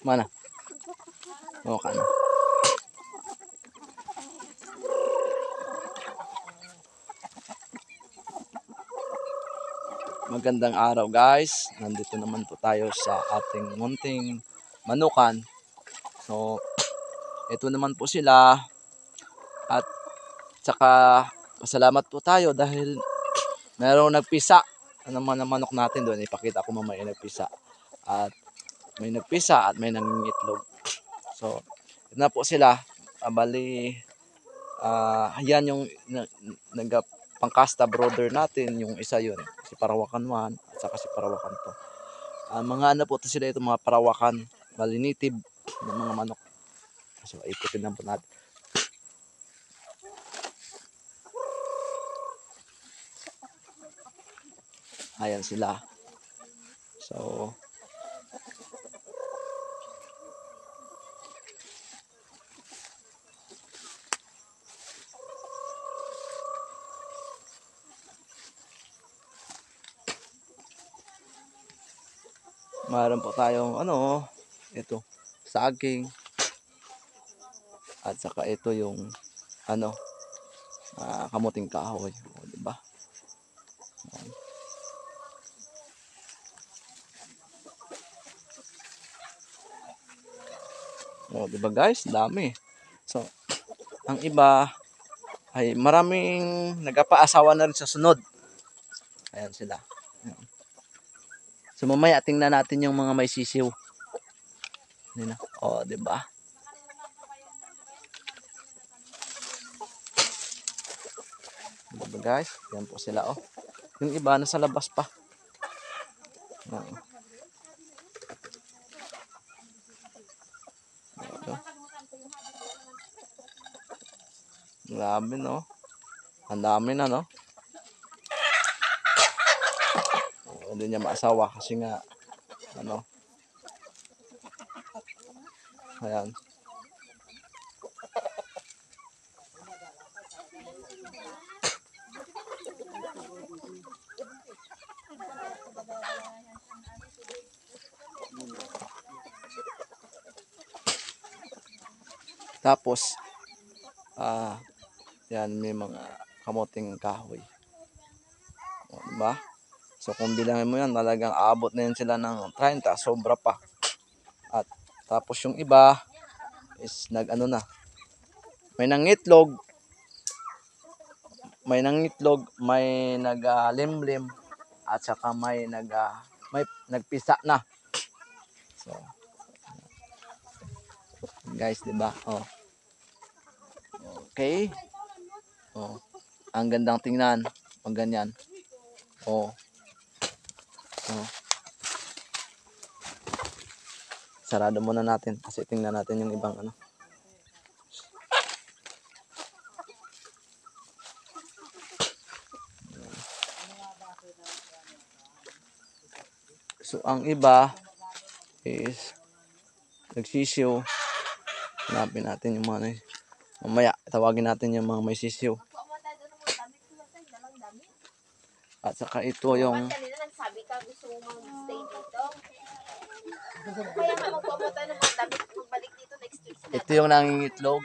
Mana? O ka na. Magandang araw guys. Nandito naman po tayo sa ating munting manukan. So, ito naman po sila. At saka pasalamat po tayo dahil mayroong nagpisa. Ano man ang manok natin doon. Ipakita ko mamaya nagpisa. At may nagpisa at may nangingitlog. So, ito na po sila. Bali, yan yung pangkasta brother natin. Yung isa yun. Si Parawakan 1 at saka si Parawakan 2. Mga ano po ito sila ito. Mga Parawakan. Bali native ng mga manok. So, ikutin lang po natin. Ayan sila. So, mayroon po tayong ito, saging. At saka ito yung kamuting kahoy, di ba? Di ba guys? Dami. So, ang iba ay maraming nagpapaasawa na rin sa sunod. Ayan sila. So mamaya tingnan natin yung mga may sisiw. Di ba? Diba guys? Yan po sila Yung iba nasa labas pa. Grabe no. Ang dami na no. Hindi niya maasawa kasi nga ayan. Tapos yan may mga kamuting kahoy. Diba? So kung bilangin mo yan, talagang aabot na yan sila ng 30, sobra pa. At tapos yung iba is may nangitlog, may nagalimlim, at saka may nagpisa na. So, guys, diba? Okay. Ang gandang tingnan. Pag ganyan. Sarado muna natin kasi tingnan natin yung ibang So ang iba is nagsisiw. Hanapin natin yung mga mamaya tawagin natin yung mga may sisiw. At saka ito yung nagsabi ka gusto mo mag-stay dito. Kaya nga magpapunta ng mga damit magbalik dito next week. Ito yung nangingitlog.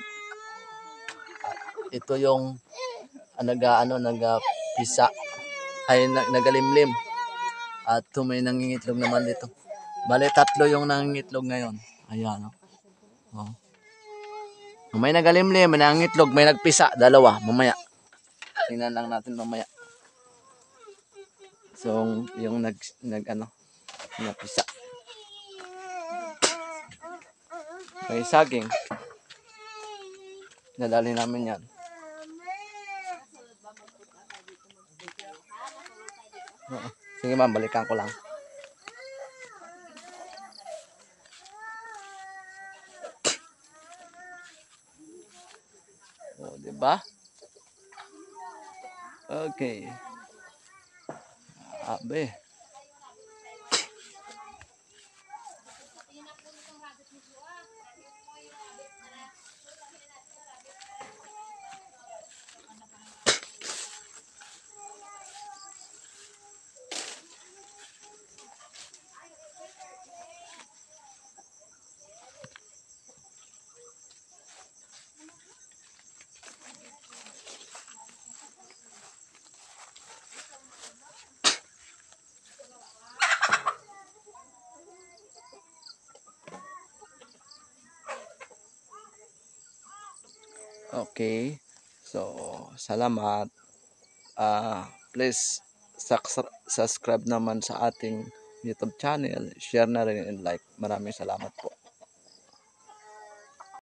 Ito yung nagpisa ay nagalimlim. At may nangingitlog naman dito. Bale, 3 yung nangingitlog ngayon. Ayan. May nagalimlim, may nangingitlog, may nagpisa, 2. Mamaya. Tingnan lang natin mamaya. So, yung nagpisa. May saging. Nadali namin yan. Sige ma'am, balikan ko lang. Diba? Okay. Abe. Okay. So, salamat. Please subscribe naman sa ating YouTube channel. Share na rin and like. Maraming salamat po.